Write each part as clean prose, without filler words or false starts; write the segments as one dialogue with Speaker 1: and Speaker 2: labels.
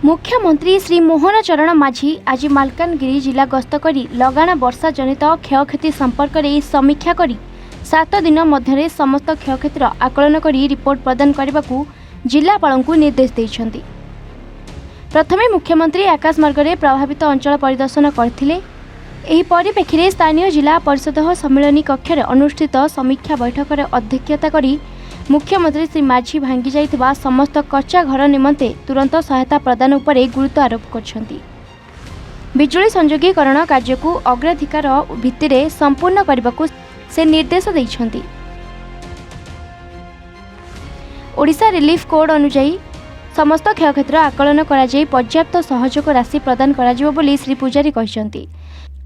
Speaker 1: मुख्यमंत्री श्री मोहन चरण माझी आज मालकानगिरी जिला गस्त करी लगाण वर्षा जनित क्षयक्षति संपर्क में समीक्षा करी 7 दिन मध्य समस्त क्षयक्षतिर आकलन करी रिपोर्ट प्रदान करने को जिलापाल को निर्देश देइछन्ति। प्रथमे मुख्यमंत्री आकाशमार्ग में प्रभावित अंचल परिदर्शन करथिले। एही परिप्रेक्षी में स्थानीय जिला परिषद सम्मेलन कक्ष अनुष्ठित समीक्षा बैठक में अध्यक्षता करी मुख्यमंत्री श्री माझी भांगी जाइथिबा समस्त कच्चा घर निमंते तुरंत सहायता प्रदान उपरे गुरुत्व आरोप करछन्ति। बिजुली संयोगीकरण कार्य को अग्राधिकार भित्तिरे संपूर्ण करने से निर्देश दैछन्ति। ओडिशा रिलीफ कोड अनुसार समस्त क्षयक्षतिर आकलन कराଯାई पर्याप्त सहयोग राशि प्रदान कराजिबो बोली श्री पुजारी कहिसन्ति।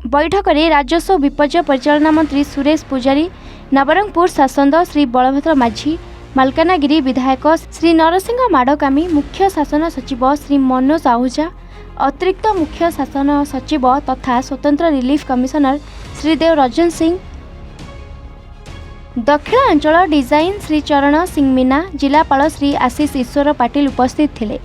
Speaker 1: बैठक में राजस्व विपर्यय परिचालना मंत्री सुरेश पुजारी, नवरंगपुर शासक श्री बलभद्र माझी, मालकानगिरी विधायक श्री नरसिंह माडकामी, मुख्य शासन सचिव श्री मनोज आहूजा, अतिरिक्त मुख्य शासन सचिव तथा स्वतंत्र रिलीफ कमिशनर श्री देव रंजन सिंह, दक्षिणांचल डिजाइन श्री चरण सिंह मीना, जिलापाल श्री आशीष ईश्वर पाटिल उपस्थित थिले।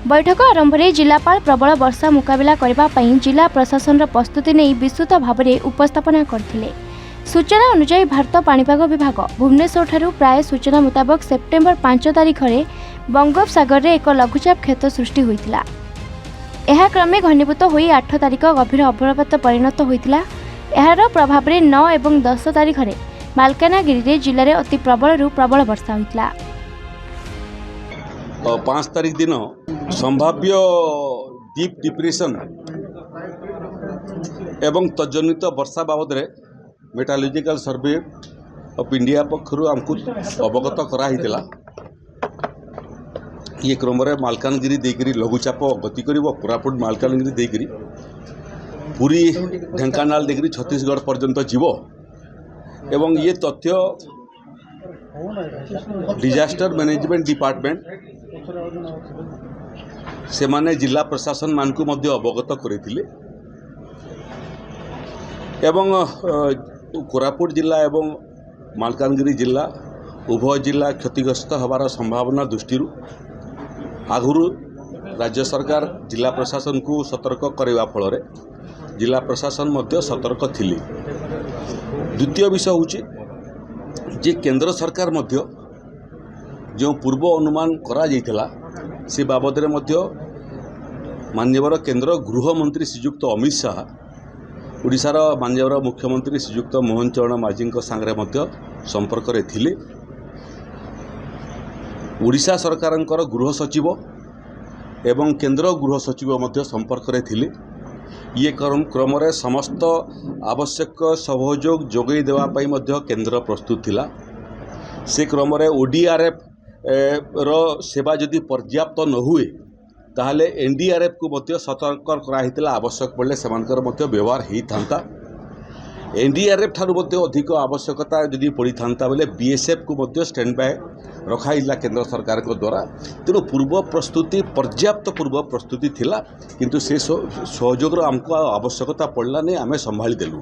Speaker 1: बैठक आरंभ में जिलापाल प्रबल वर्षा मुकाबला करने जिला प्रशासन प्रस्तुति नहीं विस्तृत भाव में उपस्थापना करथिले। सूचना अनुसार भारत पाणीपाग विभाग भुवनेश्वर ठारू प्राय सूचना मुताबक सेप्टेम्बर 5 तारिख में बंगोपसागर में एक लघुचाप क्षेत्र सृष्टि होइतिला। यह क्रमे घनीभूत होई 8 तारिख गभीर अवपात परिणत होइतिला। एहार प्रभाव में 9 और 10 तारिख में मालकानगिरी जिले में अति प्रबल प्रबल वर्षा होइतिला।
Speaker 2: 5 तारिख दिन संभाव्य डीप डिप्रेशन एवं तजनित वर्षा बाबद मेटालोजिकल सर्वे ऑफ इंडिया पक्षर आमको अवगत कराइला। ये क्रम मालकानगिरी देकरी लघुचाप गति कर कोरापुट मालकानगिरी देकरी पुरी ढेंकानाल देकरी छत्तीसगढ़ पर्यंत जीव एवं ये तथ्य डिजास्टर मैनेजमेंट डिपार्टमेंट से माने जिला प्रशासन मान को मध्य अवगत करथिले एवं कोरापुट जिला एवं मालकानगिरी जिला उभय जिला क्षतिग्रस्त होबार संभावना दृष्टि आगुरु राज्य सरकार जिला प्रशासन को सतर्क करने फल जिला प्रशासन मध्य सतर्क थिले। द्वितीय विषय होची जे केंद्र सरकार मध्य जो पूर्व अनुमान करा जाइथिला से बाबद रे मध्य माननीय केंद्र गृह मंत्री श्रीयुक्त अमित शाह ओडिशार माननीय मुख्यमंत्री श्रीयुक्त मोहन चरण माझी सांगे मध्य संपर्क रे थिले। ओडिशा सरकारंकर गृह सचिव एवं केंद्र गृह सचिव मध्य संपर्क रे थिले। ये क्रम रे समस्त आवश्यक सहयोग जोगई देवा पई मध्य केंद्र प्रस्तुत थिला। से क्रम रे ओडीआरएफ रो सेवा जदि पर्याप्त न हुए ताहले एनडीआरएफ को मध्य सतर्क कराइतिला। आवश्यक पड़े से व्यवहार होता एनडीआरएफ ठारू मध्य अधिक आवश्यकता जदि पड़ी था बेले बीएसएफ को मध्य स्टैंड बाय रखाइला केंद्र सरकार को द्वारा। तेणु पूर्व प्रस्तुति पर्याप्त पूर्व प्रस्तुति थिला किंतु से सहयोग आमको आवश्यकता पड़ला नहीं आम संभाली देलु।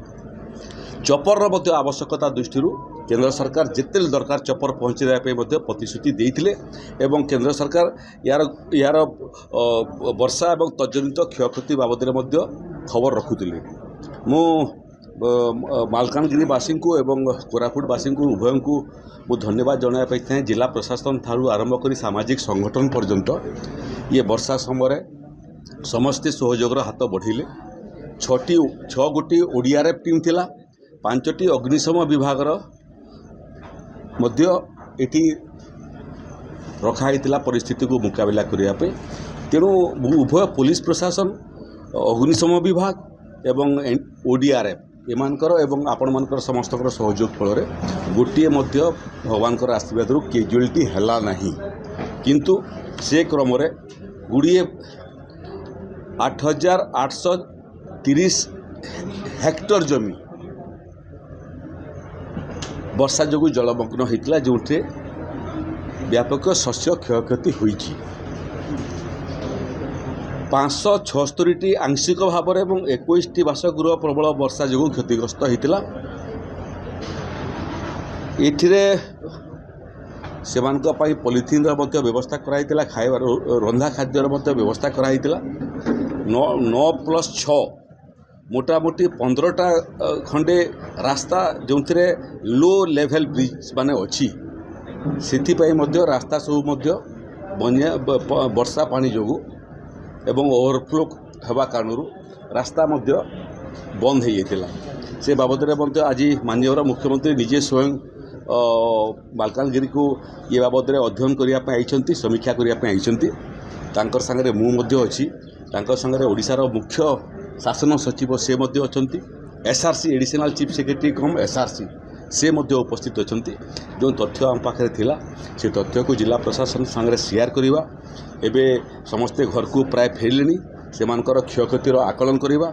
Speaker 2: चपर मध्य आवश्यकता दृष्टि केंद्र सरकार जिते दरकार चपर पहुँचाई प्रतिश्रुति देते एवं केंद्र सरकार यार वर्षा और तजनित क्षयक्षति बाबद खबर रखुले। मु मालकानगिरीवासी को एवं कोरापुटवासी को उभय को मु धन्यवाद जनाया चाहे। जिला प्रशासन ठारू आरंभ कर सामाजिक संगठन पर्यंत ये वर्षा समय समस्ते सहयोग हाथ बढ़ेले। 6 गोटी ओडीआरएफ टीम थिला, 5टी अग्निशम विभाग मध्य एटी रखाइला परिस्थिति को मुकाबला करने। तेणु उभय पुलिस प्रशासन अग्निशम विभाग एवं ओडीआरएफ एमानकर एवं आपण मानकर समस्त सहयोग फल गोटे मध्य भगवान आशीर्वाद कैजुआलिटी हैला नहीं किंतु से क्रम गुड़िए 8830 हेक्टर जमी वर्षा जो जलमग्न होता जो व्यापक शस्य क्षयक्षति होइछि। 576टी आंशिक भाव और 21टी बासगृह प्रबल वर्षा जो क्षतिग्रस्त होता। ସେମାନଙ୍କ ପାଇଁ ପଲିଥିନ୍ର ମଧ୍ୟ ବ୍ୟବସ୍ଥା କରାଯାଇଥିଲା, ଖାଇବାର ରନ୍ଧା ଖାଦ୍ୟର ମଧ୍ୟ ବ୍ୟବସ୍ଥା କରାଯାଇଥିଲା। 9+6 मोटामोटी 15टा खंडे रास्ता जो लो लेवल ब्रिज माने अच्छी से रास्ता सब बनिया वर्षा पानी जो एवं ओवरफ्लो हवा कारण रास्ता बंद हो जाता से बाबद आज माननीय मुख्यमंत्री निजे स्वयं मालकानगिरी को ये बाबद अध्ययन करने समीक्षा करने सांगे मुझे सांगे ओडिशार मुख्य शासन सचिव से अच्छा एसआरसी एडिशनल चीफ सेक्रेटरी कम एसआरसी से उपस्थित अच्छा जो तथ्य आम पाखे थिला से तथ्य को जिला प्रशासन सांगे शेयर करवा एबे समस्ते घर को प्राय फेरले से क्षयक्षतिर आकलन करवा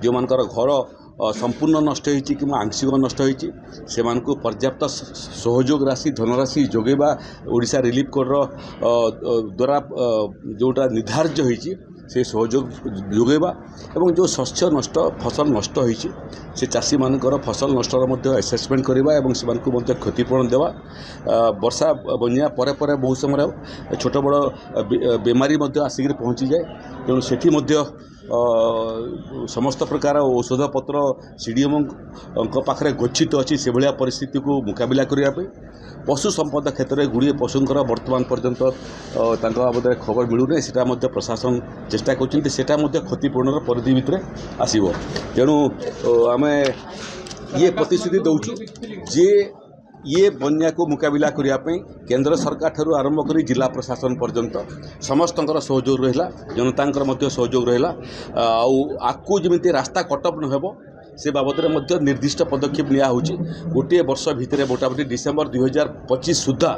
Speaker 2: जो मानकर घर संपूर्ण नष्ट होती कि आंशिक नष्ट होती से पर्याप्त सहयोग राशि धनराशि जोगेबा ओडिशा रिलीफ कोड द्वारा जोटा निर्धार्य होती से सहयोग जोगेबा एवं जो शस्य नष्ट फसल नष्ट होती से चाषी मानकर फसल नष्टर एसेसमेंट करवा एवं से क्षतिपूरण देवा वर्षा बनिया परे परे बहुत समय छोट बड़ बेमारी आसिक पहुँची जाए तेणु सेठी समस्त प्रकार औषध पत्र सीडीएम पाखे गच्छित अच्छी से भाया परिस्थिति को मुकाबला करने पशु संपद क्षेत्र में गुड़िए पशुंर बर्तमान पर्यंत बाबद खबर मिलूना से प्रशासन चेष्टा कर क्षतिपूरण परिधि भितर आसो तेणु आम ये प्रतिश्रुति दौचु जे ये बन्या को मुकाबला करने केंद्र सरकार ठारू आरंभ कर जिला प्रशासन पर्यंत समस्त सहयोग रहा जनता सहयोग रहा आकु जमी रास्ता कटअप न से बाबद निर्दिष्ट पदक्षेप निया गोटे वर्ष भितर मोटामोटी डिसेम्बर 2025 सुधा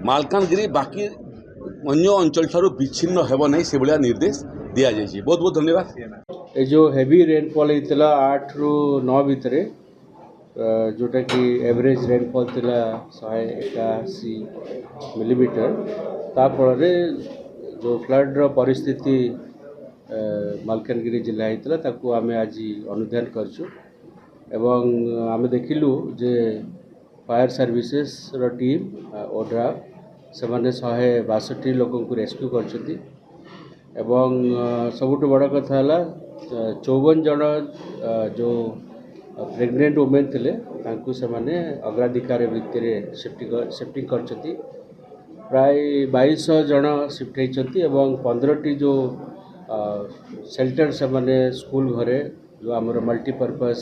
Speaker 2: मालकानगिरी बाकी अन्य अंचल ठारू विच्छिन्न हेब नहीं से भाया निर्देश दि जाइए। बहुत बहुत धन्यवाद।
Speaker 3: ये जो हेवी रेनफॉल होता 8 ରୁ 9 भितर जोटा कि एवरेज रेनफॉल थिला 181 मिलीमीटर ताफल जो फ्लड परिस्थिति मालकानगिरी जिला होता ताकू आम आज अनुध्यान करछु एवं आम देखिलु जे फायर सर्विसेस रो टीम ओड्रा से माने 162 लोक को रेस्क्यू करछथि एवं सबुठ बड़ कथा है 54 जन जो प्रेग्नेंट वुमेन थिले तांकु से माने अग्राधिकार भित्ति शिफ्टिंग करछथि प्राय 2200 जन शिफ्ट होती एवं 15टी जो शेल्टर से माने स्कूल घरे जो आमर मल्टीपर्पज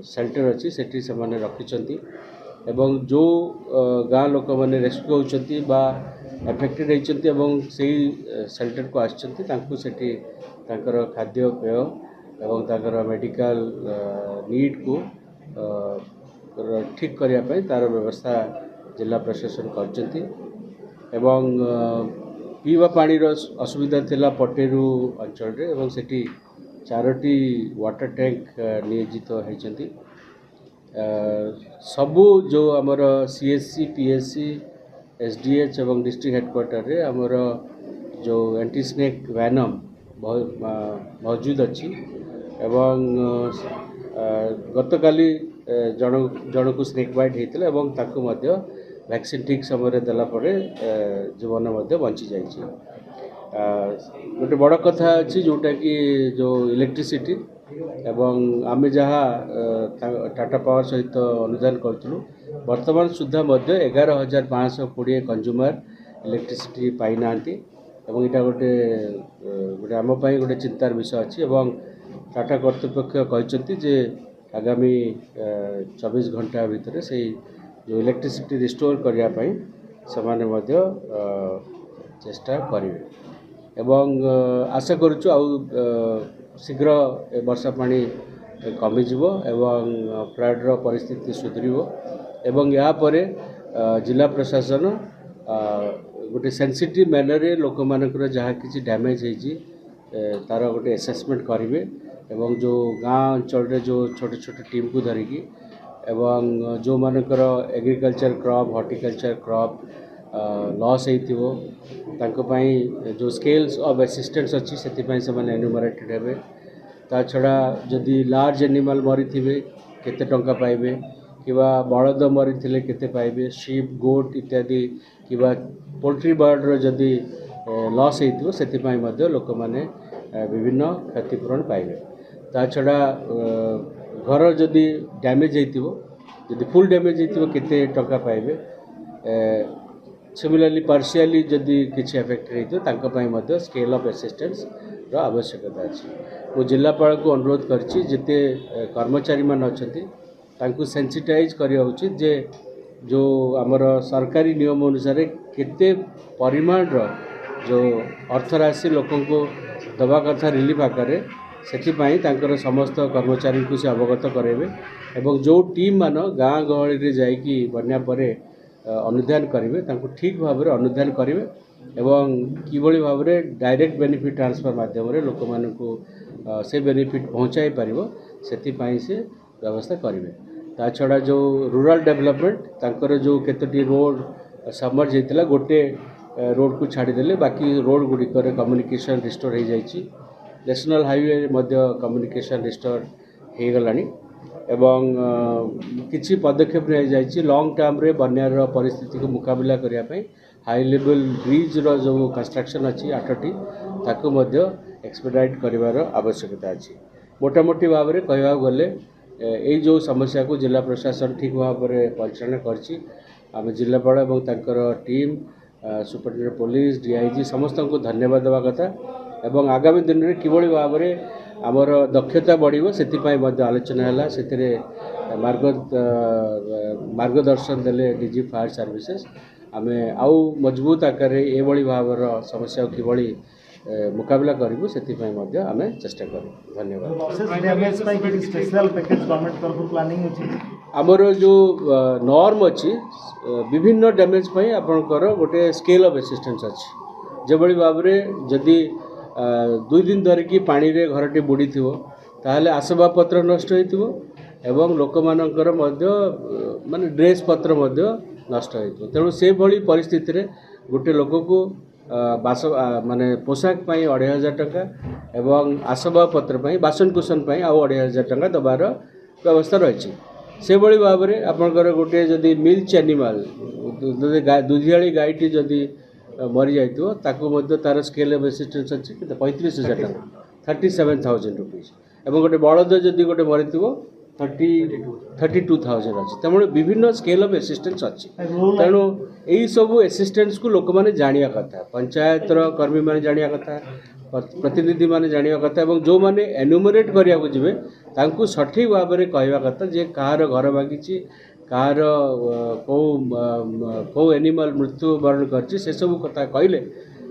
Speaker 3: शेल्टर अच्छी सेठी से माने रखिछंती एवं जो गाँ लोक मैंने रेस्क्यू होती बा एफेक्टेड होती एवं सही शेल्टर को आछंती तांकु सेठी तांकर खाद्य पेय एवं तांकर मेडिकल नीड को ठीक करिया पई तार व्यवस्था जिला प्रशासन करछंती एवं पीवा पानीर असुविधा थिला पटेरू अंचल रे एवं सेठी 4टी वाटर टैंक नियोजित होइछंती सबू जो आमर सीएससी पीएससी एसडीएच एवं डिस्ट्रिक्ट हेडक्वार्टर रे आमर जो एंटी स्नेक वैनम मौजूद अच्छी एवं गतकाली जन को स्नेक बाइट होता एवं ताकू मध्य वैक्सीन ठीक समय देला परे जीवन बंची जाइए। गोटे बड़ कथा अच्छी जोटा कि जो इलेक्ट्रिसिटी एवं आम जहाँ टाटा पावर सहित अनुदान करूँ वर्तमान सुधा 11,520 कंज्यूमर इलेक्ट्रिसिटी पाई ना एवं यहाँ गोटे आम गोटे चिंतार विषय अच्छी एवं टाटा कर्तृपक्ष कहते जे आगामी 24 घंटा भितर से जो इलेक्ट्रिसिटी रिस्टोर करने से चेष्टा करेंगे एवं आशा करुचु शीघ्र वर्षा पानी कमिजिव एवं फ्लड्र परिस्थिति सुधरिव एवं यहाँ पर जिला प्रशासन गोटे सेंसिटिव मैनर लोक मानकर जहाँ किसी डैमेज होती तार गोटे एसेसमेंट करेंगे एवं जो गाँ अंचल जो छोटे छोटे टीम को धरिकी एवं जो मानकर agriculture crop horticulture crop loss होती जो स्केल्स ऑफ असिस्टेंस अच्छी से एनुमरेटेड हेबे ता छड़ा जदि लार्ज एनिमल मरी थे केते टंका पाइबे किबा बलद मरी केते पाइबे शीप गोट इत्यादि किबा पोल्ट्री बर्डर जदि लॉस होइतिबो सेतिपई मध्ये लोक माने विभिन्न क्षतिपूरण पाइबे ता छड़ा घर जदि डैमेज होइतिबो जदि फुल डैमेज होइतिबो केते टका पाइबे सिमिलरली पार्शियली जदि किछि अफेक्ट होइतिबो तांका पई मध्ये स्केल ऑफ असिस्टेंस रो आवश्यकता अछि मो जिल्लापाल को अनुरोध करछि जेते कर्मचारी मान अछंती तांकु सेंसिटाइज करिया उचित जे जो आमर सरकारी नियम अनुसार केते परिमाण रो जो अर्थराशि लोकों को दवा कथा रिलीफ आकार से समस्त कर्मचारी को से अवगत करेंगे एवं जो टीम मान गाँ गहली जाकि बन्या पर अनुधान करेंगे ठीक भाव में अनुधान करेंगे एवं किभली भाव में डायरेक्ट बेनिफिट ट्रांसफर माध्यम लोक मानू से बेनिफिट पहुँचाई पार से व्यवस्था करेंगे ता छड़ा जो रूरल डेवलपमेंट तांकर जो केतोटी रोड सबमर्ज होता गोटे रोड को छाड़ीदे बाकी रोड गुड़िक कम्युनिकेशन रिस्टोर हो जाइए नेशनल हाईवे मध्य कम्युनिकेशन रिस्टोर हो गलानी एवं किछि पदक्षेप नहीं जाइए लॉन्ग टर्म रे बन्यार परिस्थिति को मुकाबला करने हाई लेवल ब्रिज रो जो कंस्ट्रक्शन अच्छी 8टी ताकू मध्य एक्सपेडाइट करिवार आवश्यकता अच्छी मोटामोटी भाव में कहवा गले यही जो समस्या को जिला प्रशासन ठीक भाव में परिचालन करछि आम जिलापाल एवं तांकर टीम सुपरिटेडेंट पुलिस डीआईजी समस्त को धन्यवाद देवा कथा एवं आगामी दिन में किभली भाव में आमर दक्षता बढ़िबो सेतिपई मध्य आलोचना हैला सेतिरे मार्गदर्शन देले डीजी फायर सर्विसेस आमे आउ मजबूत आकार ए भली भावर समस्या किभली मुकाबला करिबो सेतिपई मध्य आमे चेष्टा करू धन्यवाद
Speaker 4: स्पेशल पैकेज गवर्नमेंट तरफ प्लानिंग अछि
Speaker 3: आमर जो नॉर्म अच्छी विभिन्न डैमेज पर आपणकर गोटे स्केल ऑफ असिस्टेंस अच्छी जो भाव में जदि 2 दिन धरिकी पानी रे घरटी बुड़ी थो ताहले आसबाबपत्र नष्ट होइथिबो एवं लोक मानकर मध्य माने ड्रेस पत्र मध्य नष्ट होइथिबो तेणु से भली परिस्थिति रे गोटे लोक को बास माने पोशाक पाई 2500 टका एवं आसबाबपत्र पाई बासनकुसन पाई आ 2500 टका दबार व्यवस्था रही से भली भाव में आपणकर गोटे जदि मिल्च एनिमल दुधियाली गायटी जदि मरी जाइथिबो ताकू मध्य तार स्केल ऑफ असिस्टेंस अछि 35,000 टका 37,000 रुपीज एवं गोटे बलद जदि गोटे मरीथिबो 32,000 अच्छी तेणु विभिन्न स्केल ऑफ असिस्टेंस अच्छी तेणु यही सब असिस्टेंस को लोक मैंने जानिया कथा पंचायत कर्मी मैंने जानिया कथा प्रतिनिधि मैंने जानिया कथा एवं जो मैंने एनुमरेट करिया जिवे तांकु सठिक भाव में कहवा कथा जे कहार घर भांगी कहार कौ एनिमल मृत्युवरण कर से सब कथा कहले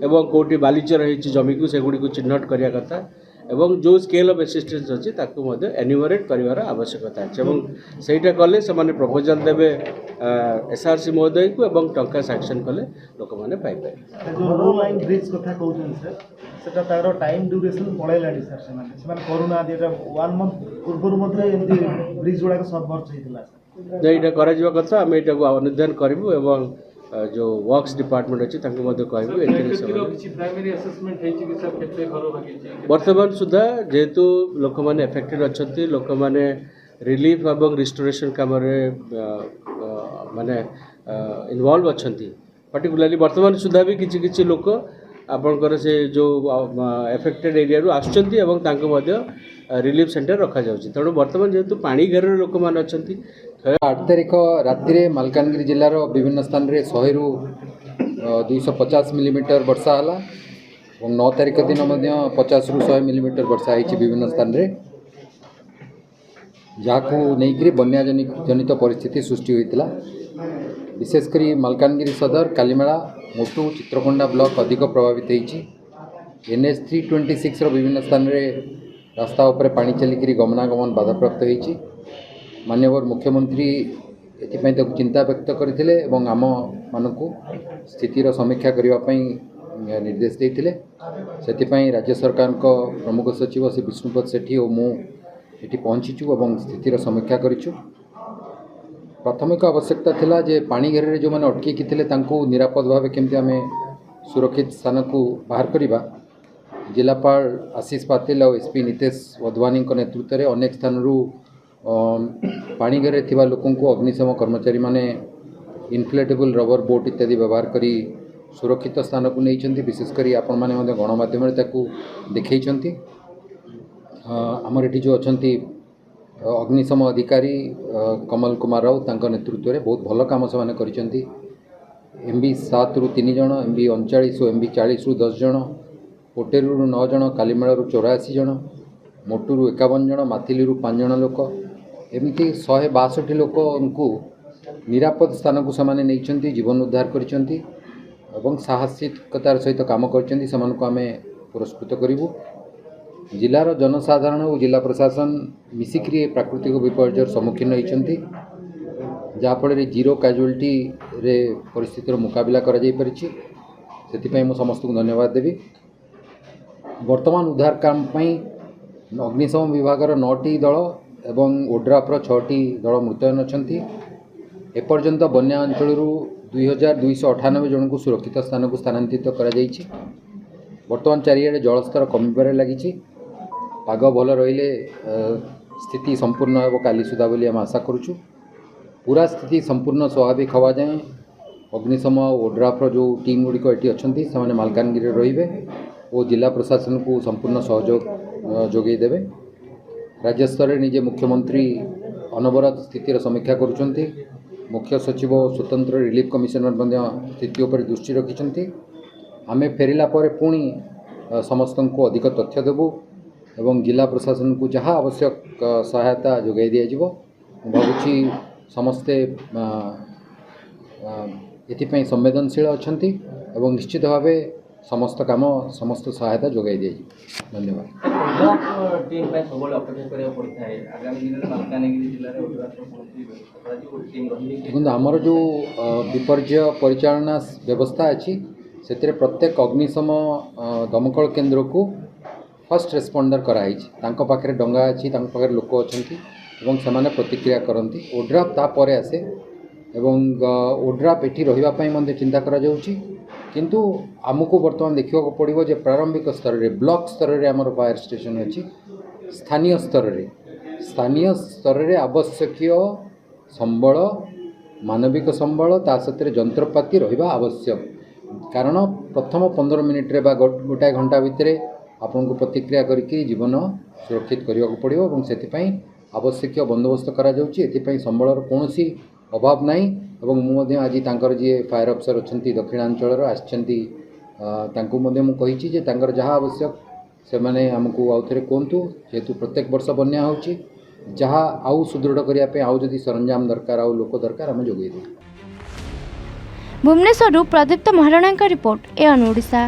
Speaker 3: एवं कौटी बालीच रही जमी को सेगुड़ी को चिन्हट करिया कथा एवं जो स्केल ऑफ असिस्टेंस अच्छी ताकू मध्य एन्यूमरेट करिवार आवश्यकता अच्छे एवं सेटा कले से माने प्रपोजल देबे एसआरसी महोदय को एवं टंका सैंक्शन कले लोक माने पाइ पाए
Speaker 4: जो रो लाइन ब्रिज कथा कहउछन सर सेटा तारो टाइम ड्यूरेशन पळेलाडी सर से माने कोरोना देटा 1 मंथ पूर्व मध्य एमदी ब्रिज गुडा सबमर्ज हेतिला सर
Speaker 3: जेटा करा जीवा कथा हम एटा को अनुधान करबो एवं जो वर्क्स डिपार्टमेंट अच्छी बर्तमान सुधा जेहेतु लोक मैंने एफेक्टेड अच्छा लोक मैंने रिलीफ एवं रिस्टोरेशन काम माने इन्वॉल्व अच्छा पर्टिकुलरली बर्तमान सुधा भी किसी लोक आपणकर से जो एफेक्टेड एरिया रू आसुचंती एवं तांको मध्य रिलीफ सेंटर रखा जाउची तेणु बर्तमान जेहेतु पानी घेर लोक मैंने अच्छा
Speaker 5: 8 तारिख राति मालकानगिरी जिलार विभिन्न स्थान रे 100 रु 250 मिलीमीटर वर्षा हला और 9 तारिख दिन 50 रु 100 मिलीमीटर वर्षा होती विभिन्न स्थान रे जहाँ नहीं बन्या जनित परिस्थिति सृष्टि होता विशेषकर मालकानगिरी सदर कालीमेला मोटू चित्रकोंडा ब्लॉक अधिक प्रभावित होती NH 326 विभिन्न स्थान रे रास्ता उपरे पानी चलिकी गमनागमन बाधाप्राप्त होती माननीय मुख्यमंत्री एथिपाई ताकु चिंता व्यक्त करथिले एवं आम मानकु स्थितिर समीक्षा करने निर्देश देते से राज्य सरकार को प्रमुख सचिव श्री विष्णुपद सेठी और मु एटी पहुँचीचु और स्थितिर समीक्षा करिछु प्राथमिक आवश्यकता थिला जे पानी घेरे जो मैंने अटकी थे निरापद भाव केमती आम सुरक्षित स्थान को बाहर करवा जिलापाल आशीष पातिल और एसपी नितेश वधवानी नेतृत्व में अनेक स्थान पाणीघरे थिबा लोकंकु अग्निशम कर्मचारी माने इनफ्लेटेबल रबर बोट इत्यादि व्यवहार करी सुरक्षित स्थान को नहीं विशेषकर आपण मैंने गणमाध्यम देखते आमर ये जो अच्छा अग्निशम अधिकारी कमल कुमार राव तांका नेतृत्व में बहुत भल काम से कर MB 7 रु 3 जन MB 39 MB 40 रु 10 जन पोटेरू 9 जन कालीमेलू 84 जन मोटूरू 51 जन माथिली 5 जन लोक एमती 162 लोक निरापद स्थान को सेमाने नहीं जीवन उद्धार करिसेंती एवं साहसिकतार सहित काम करें पुरस्कृत करूँ। जिलार जनसाधारण और जिला प्रशासन मिसिक्री प्राकृतिक विपर्यय सम्मुखीन होती जहाँफल जीरो कैजुअलिटी रे परिस्थितिर मुकाबला करा जाई परिछि से मु समस्त को धन्यवाद देवी। वर्तमान उद्धार काम पई अग्निशम विभागर 9टी दल एवं ओड्राफ्र 6टी दल मुतयन अछंती। एपर्यंत बन्या अंचल 2298 जन को सुरक्षित स्थान को स्थानांतरित करा जाइछि। वर्तमान चारिआडे जलस्तर कमिबारे लागिछि। पाग भल रहिले स्थिति संपूर्ण हेब काली सुधा बोली आम आशा करुछु। पूरा स्थिति संपूर्ण स्वाभाविक हवा जाए अग्निशम ओड्राफ्र जो टीम गुड़िक ये अच्छा से मालकानगिरी रहिबे और जिला प्रशासन को संपूर्ण सहयोग जोगई देवे। राज्य स्तर में निजे मुख्यमंत्री अनवरत स्थितिर समीक्षा करुछंती। मुख्य सचिव स्वतंत्र रिलीफ कमिशनर स्थिति उपर दृष्टि रखिछंती। आमे फेरिला परे पुणी समस्त को अधिक तथ्य देबू एवं जिला प्रशासन को जहाँ आवश्यक सहायता जोगाई दिया भावुची समस्ते एथिपाई संवेदनशील अछंती एवं निश्चित भाव समस्त काम समस्त सहायता जोगाई दिया। धन्यवाद। देखो आमर जो विपर्य परिचालना व्यवस्था अच्छी से प्रत्येक अग्निशम दमकल केन्द्र को फर्स्ट रेस्पॉन्डर कराई पाखे डंगा अच्छी पाखे लोक अच्छा से प्रतिक्रिया करती। ओड्राफ तापर आसे एवं ओड्राफ एटी रही चिंता करा जाउची किंतु आमको बर्तमान देखा पड़ो जे प्रारंभिक स्तर रे ब्लॉक स्तर रे आमर फायर स्टेशन अच्छी। स्थानीय स्तर रे आवश्यकीय संबल मानविक संबल ता सहित जंत्रपाति रहिबा आवश्यक कारण प्रथम 15 मिनिट रे बा गोटाए घंटा भितर आपन को प्रतिक्रिया करके जीवन सुरक्षित करने को पड़ो और से आवश्यक बंदोबस्त करा जाउची। एथिपाई संबलर कौनसी अभाव नहीं एवं मुझे आज तांकर जी फायर अफिसर अच्छा दक्षिणांचल आसछंती तांको मध्य मु कहिछि जे तांकर जहाँ आवश्यक से माने हमको आउ थे कहतु जेहेतु प्रत्येक वर्ष बन्या होची जहाँ आउ सुदृढ़ करने आउ जदि सरंजाम दरकार आउ लोक दरकार आम जोगई देबु।
Speaker 1: भुवनेश्वर प्रदीप्त महाराणा रिपोर्ट एअन ओडिशा।